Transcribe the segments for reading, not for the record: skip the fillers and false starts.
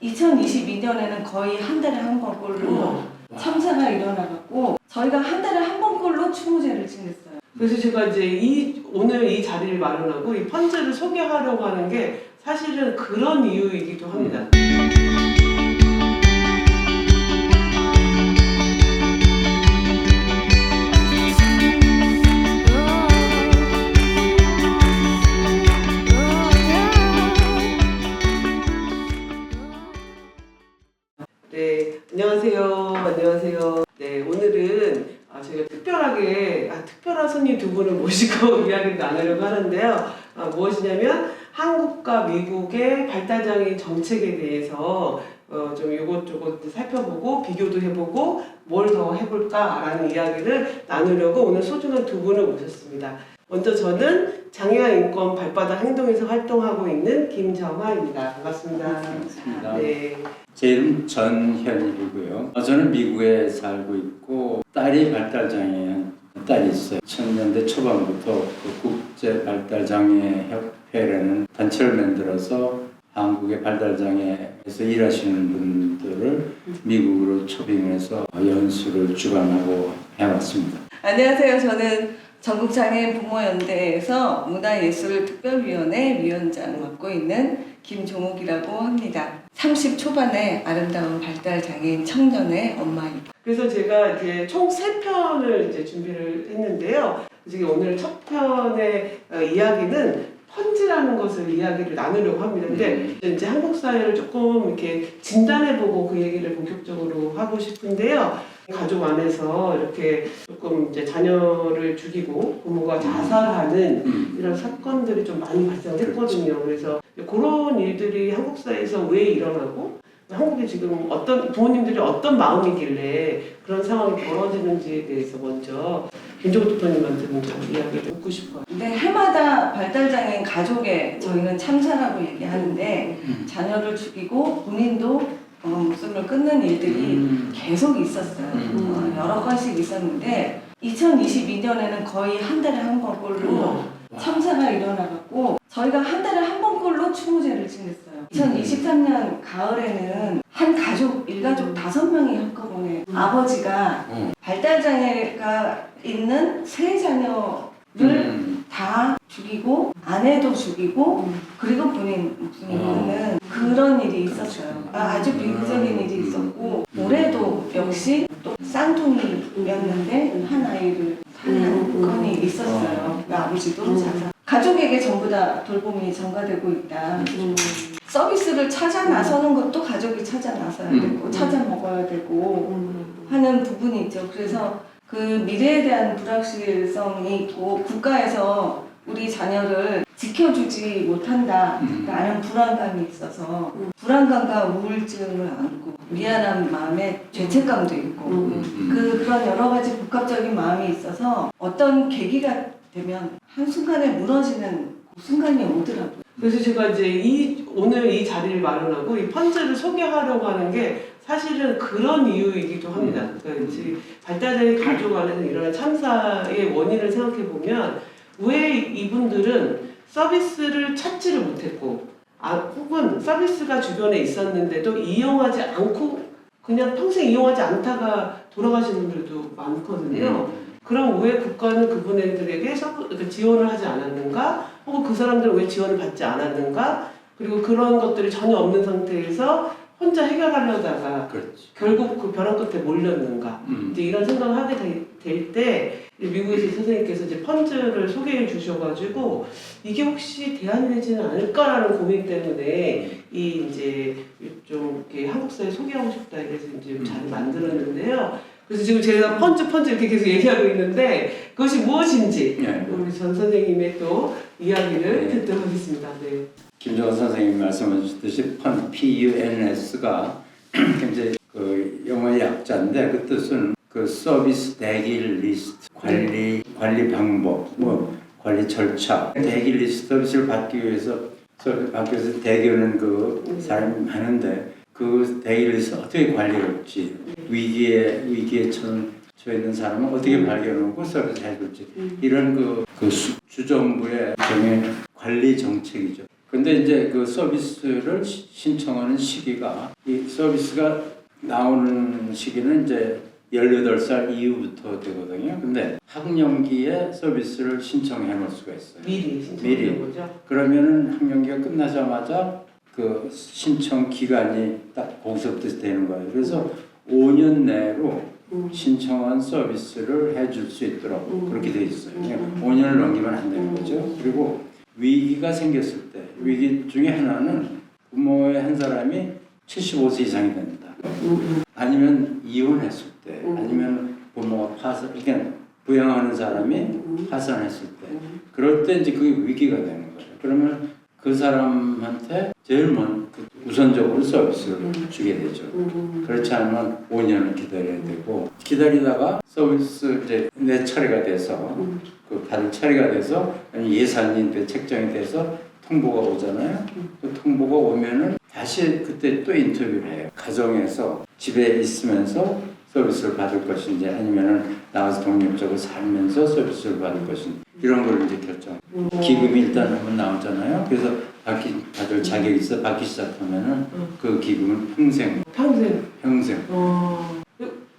2022년에는 거의 한 달에 한 번꼴로 참사가 일어나갖고 저희가 한 달에 한 번꼴로 추모제를 지냈어요. 그래서 제가 이제 오늘 이 자리를 마련하고 이 펀즈를 소개하려고 하는 게 사실은 그런 이유이기도 합니다. 네, 안녕하세요. 네, 오늘은 저희가 특별한 손님 두 분을 모시고 이야기를 나누려고 하는데요. 무엇이냐면 한국과 미국의 발달장애인 정책에 대해서 좀 이것저것 살펴보고 비교도 해보고 뭘 더 해볼까라는 이야기를 나누려고 오늘 소중한 두 분을 모셨습니다. 먼저 저는 장애아 인권 발바닥 행동에서 활동하고 있는 김정아입니다. 반갑습니다. 네. 제 이름 전현일이고요. 저는 미국에 살고 있고 딸이 발달장애인 딸이 있어요. 2000년대 초반부터 그 국제발달장애협회라는 단체를 만들어서 한국의 발달장애에서 일하시는 분들을 미국으로 초빙해서 연수를 주관하고 해왔습니다. 안녕하세요. 저는 전국장애인 부모연대에서 문화예술특별위원회 위원장을 맡고 있는 김종욱이라고 합니다. 30 초반의 아름다운 발달장애인 청년의 엄마입니다. 그래서 제가 이제 총 3편을 이제 준비를 했는데요. 이제 오늘 첫 편의 이야기는 펀즈라는 것을 이야기를 나누려고 합니다. 근데 이제 한국 사회를 조금 이렇게 진단해보고 그 얘기를 본격적으로 하고 싶은데요. 가족 안에서 이렇게 조금 이제 자녀를 죽이고 부모가 자살하는 이런 사건들이 좀 많이 발생했거든요. 그래서 그런 일들이 한국 사회에서 왜 일어나고 한국에 지금 부모님들이 어떤 마음이길래 그런 상황이 벌어지는지에 대해서 먼저 김종욱 대표님한테 먼저 이야기를 듣고 싶어요. 근데 해마다 발달장애인 가족에 저희는 참사라고 얘기하는데 자녀를 죽이고 본인도 목숨을 끊는 일들이 계속 있었어요. 여러 건씩 있었는데 2022년에는 거의 한 달에 한 번꼴로 참사가 일어나갖고 저희가 한 달에 한 번꼴로 추모제를 지냈어요. 2023년 가을에는 한 가족, 일가족 5명이 한꺼번에 아버지가 발달장애가 있는 세 자녀를 다 죽이고 아내도 죽이고 그리고 본인 목숨을 끊는 그런 일이 있었어요. 아주 비극적인 일이 있었고 올해도 역시 또 쌍둥이였는데 한 아이를 살해한 건이 있었어요. 그 아버지도 자살. 가족에게 전부 다 돌봄이 전가되고 있다. 서비스를 찾아 나서는 것도 가족이 찾아 나서야 되고 찾아 먹어야 되고 하는 부분이 있죠. 그래서 그 미래에 대한 불확실성이 있고 국가에서 우리 자녀를 지켜주지 못한다라는 불안감이 있어서 불안감과 우울증을 안고 미안한 마음에 죄책감도 있고 그런 여러 가지 복합적인 마음이 있어서 어떤 계기가 되면 한순간에 무너지는 그 순간이 오더라고요. 그래서 제가 이제 오늘 이 자리를 마련하고 이 펀즈를 소개하려고 하는 게 사실은 그런 이유이기도 합니다. 그러니까 이제 발달장애 가족 안에서 일어난 참사의 원인을 생각해 보면 왜 이분들은 서비스를 찾지를 못했고 혹은 서비스가 주변에 있었는데도 이용하지 않고 그냥 평생 이용하지 않다가 돌아가시는 분들도 많거든요. 그럼 왜 국가는 그분들에게 지원을 하지 않았는가? 혹은 그 사람들은 왜 지원을 받지 않았는가? 그리고 그런 것들이 전혀 없는 상태에서 혼자 해결하려다가 결국 그 벼랑 끝에 몰렸는가? 이제 이런 생각을 하게 될 때 미국에서 선생님께서 이제 펀즈를 소개해 주셔가지고 이게 혹시 대안이 되지는 않을까라는 고민 때문에 이제 좀 이렇게 한국 사회 소개하고 싶다 이래서 이제 잘 만들었는데요. 그래서 지금 제가 펀즈 이렇게 계속 얘기하고 있는데 그것이 무엇인지 우리 전 선생님의 또 이야기를 듣도록 하겠습니다. 네. 김정은 선생님이 말씀하셨듯이 PUNS가 이제 그 영어의 약자인데 그 뜻은 그 서비스 대기 리스트, 관리 방법, 관리 절차, 대기 리스트 서비스를 받기 위해서 대기하는 그 사람이 많은데 그 대기 리스트 어떻게 관리를 할지 위기에 처해 있는 사람은 어떻게 발견하고 서비스 해줄지 이런 그 주정부의 관리 정책이죠. 근데 이제 그 서비스를 신청하는 시기가 이 서비스가 나오는 시기는 이제 18살 이후부터 되거든요. 근데 학령기에 서비스를 신청해 놓을 수가 있어요. 미리 신청하는 거죠? 그러면은 학령기가 끝나자마자 그 신청 기간이 딱 거기서부터 되는 거예요. 그래서 5년 내로 신청한 서비스를 해줄 수 있도록 그렇게 돼 있어요. 그냥 5년을 넘기면 안 되는 거죠. 그리고 위기가 생겼을 때 위기 중에 하나는 부모의 한 사람이 75세 이상이 된다. 아니면 이혼했을 때, 아니면 부모가 파산, 그러니까 부양하는 사람이 파산했을 때, 그럴 때 이제 그게 위기가 되는 거예요. 그러면 그 사람한테 제일 먼저 우선적으로 서비스를 주게 되죠. 그렇지 않으면 5년을 기다려야 되고, 기다리다가 서비스 이제 내 차례가 돼서 그 받을 차례가 돼서 예산이 책정이 돼서 통보가 오잖아요. 그 통보가 오면은 다시 그때 또 인터뷰를 해요. 가정에서 집에 있으면서 서비스를 받을 것인지 아니면은 나가서 독립적으로 살면서 서비스를 받을 것인지 이런 걸 이제 결정. 기금이 일단 한번 나오잖아요. 그래서 받을 자격이 있어 받기 시작하면은 그 기금은 평생.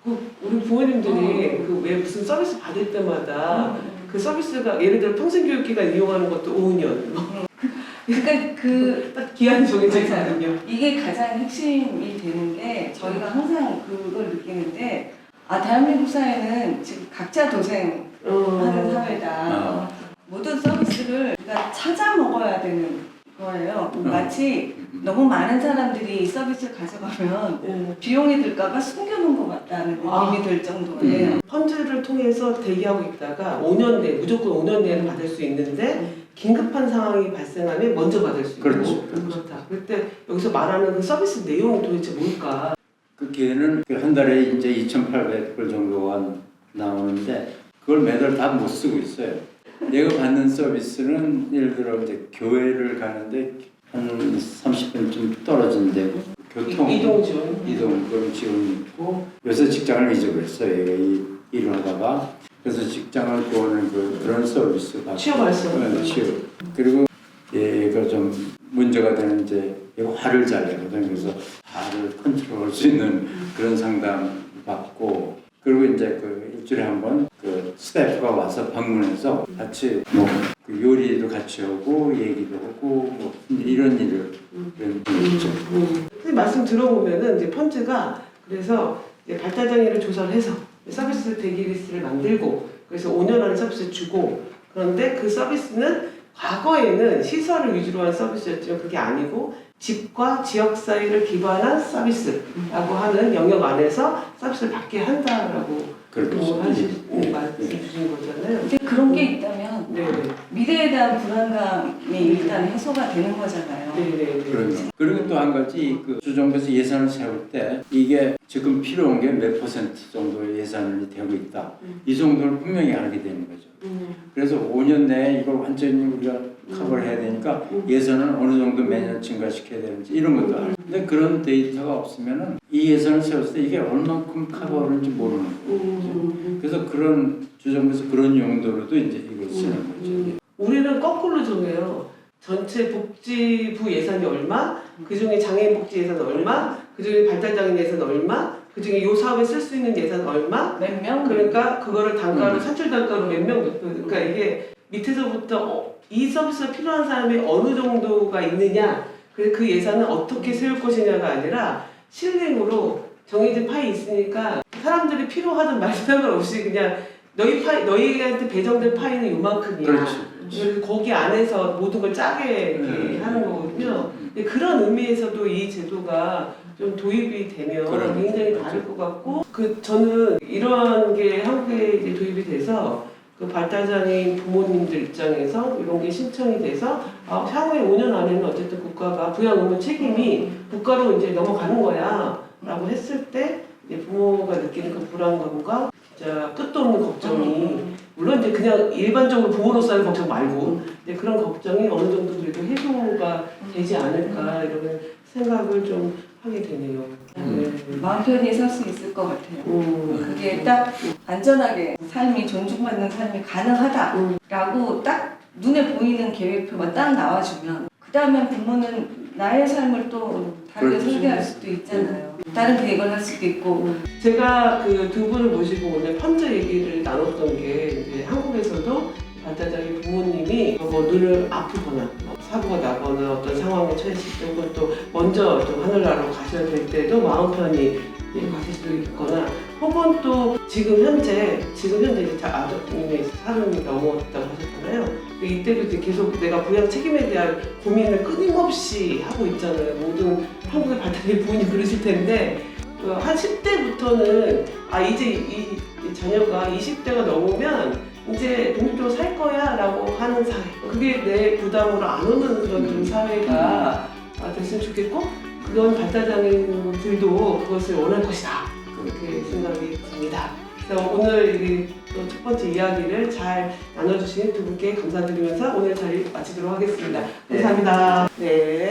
그 우리 부모님들이 그 왜 무슨 서비스 받을 때마다 그 서비스가 예를 들어 평생 교육기간 이용하는 것도 5년. 그러니까 딱 기한이 정해져 있거든요. 이게 가장 핵심이 되는 게 저희가 항상 그걸 느끼는데 대한민국 사회는 지금 각자 도생하는 사회다. 모든 서비스를 우리가 찾아 먹어야 되는 거예요. 마치 너무 많은 사람들이 이 서비스를 가져가면 비용이 들까봐 숨겨놓은 것 같다는 느낌이 들 정도예요. 펀드를 통해서 대기하고 있다가 5년 내 무조건 5년 내에 받을 수 있는데 긴급한 상황이 발생하면 먼저 받을 수 있고 그렇다. 그때 여기서 말하는 그 서비스 내용이 도대체 뭘까? 그 기회는 한 달에 이제 2,800불 정도가 나오는데 그걸 매달 다 못 쓰고 있어요. 내가 받는 서비스는 예를 들어 이제 교회를 가는데 한 30분쯤 떨어진 데 교통 이동 그런 지원이 있고 요새 직장을 잊어버렸어요. 일을 하다가 그래서 직장을 구하는 그런 서비스 받고 취업할 수 없는 취업. 그리고 얘가 좀 문제가 되는 이제 얘가 화를 잘 내거든요. 그래서 화를 컨트롤할 수 있는 그런 상담 받고 그리고 이제 그 일주일에 한 번 그 스태프가 와서 방문해서 같이 그 요리도 같이 하고 얘기도 하고 이런 일을 했죠. 선생님 말씀 들어보면은 이제 펀드가 그래서 이제 발달장애를 조사를 해서 서비스 대기 리스트를 만들고 그래서 5년 안에 서비스를 주고 그런데 그 서비스는 과거에는 시설을 위주로 한 서비스였지만 그게 아니고 집과 지역 사회를 기반한 서비스라고 하는 영역 안에서 서비스를 받게 한다라고 말씀 주신 거잖아요. 근데 그런 게 있다면 미래에 대한 불안감이 일단 해소가 되는 거잖아요. 그리고 또 한 가지 그 주정부에서 예산을 세울 때 이게 지금 필요한 게 몇 퍼센트 정도 예산이 되고 있다. 이 정도를 분명히 알게 되는 거죠. 그래서 5년 내에 이걸 완전히 우리가 커버를 해야 되니까 예산을 어느 정도 매년 증가시켜야 되는지 이런 것도 알고. 근데 그런 데이터가 없으면은 이 예산을 세웠을 때 이게 얼만큼 커버하는지 모르는 거죠. 그래서 그런 주정부에서 그런 용도로도 이제 이걸 쓰는 거죠. 우리는 거꾸로 정해요. 전체 복지부 예산이 얼마, 그 중에 장애인 복지 예산 얼마, 그 중에 발달장애인 예산 얼마, 그 중에 이 사업에 쓸 수 있는 예산 얼마, 몇 명? 그러니까 그거를 단가로 산출 단가로 몇 명, 그러니까 이게 밑에서부터 이 서비스가 필요한 사람이 어느 정도가 있느냐, 그래서 그 예산은 어떻게 세울 것이냐가 아니라 실행으로 정해진 파이 있으니까 사람들이 필요하든 말든 상관없이 그냥 너희한테 배정된 파이는 요만큼이야. 그렇죠. 그래서 거기 안에서 모든 걸 짜게 이렇게 하는 거거든요. 근데 그런 의미에서도 이 제도가 좀 도입이 되면 굉장히 다를 것 같고, 저는 이런 게 한국에 이제 도입이 돼서 그 발달장애인 부모님들 입장에서 이런 게 신청이 돼서 향후에 5년 안에는 어쨌든 국가가 부양 의무 책임이 국가로 이제 넘어가는 거야라고 했을 때 이제 부모가 느끼는 그 불안감과 진짜 끝도 없는 걱정이 물론 이제 그냥 일반적으로 부모로서의 걱정 말고 이제 그런 걱정이 어느 정도 그래도 해소가 되지 않을까 이런 생각을 좀 하게 되네요. 마음 편히 살 수 있을 것 같아요. 그게 딱 안전하게 삶이 존중받는 삶이 가능하다라고 딱 눈에 보이는 계획표가 딱 나와주면 그다음에 부모는 나의 삶을 또 다르게 그렇죠. 설계할 수도 있잖아요. 다른 계획을 할 수도 있고. 제가 그 두 분을 모시고 오늘 펀즈 얘기를 나눴던 게 이제 한국에서도 발달장애 부모님이 뭐 눈을 아프거나 뭐 사고가 나거나 어떤 상황에 처했을 때 혹은 또 먼저 좀 하늘나라로 가셔야 될 때도 마음 편히 가실 수도 있거나 혹은 또 지금 현재 이제 아드님이 30이 넘었다고 하셨잖아요. 이때도 이제 계속 내가 부양 책임에 대한 고민을 끊임없이 하고 있잖아요. 모든 한국의 발달장애 부모님 그러실 텐데 한 10대부터는 이제 이 자녀가 20대가 넘으면 이제 독립적으로 살 거야 라고 하는 사회, 그게 내 부담으로 안 오는 그런 좀 사회가 됐으면 좋겠고 그건 발달장애인들도 그것을 원할 것이다 그렇게 생각이 듭니다. 그래서 오늘 또 첫 번째 이야기를 잘 나눠주신 두 분께 감사드리면서 오늘 자리 마치도록 하겠습니다. 감사합니다. 네.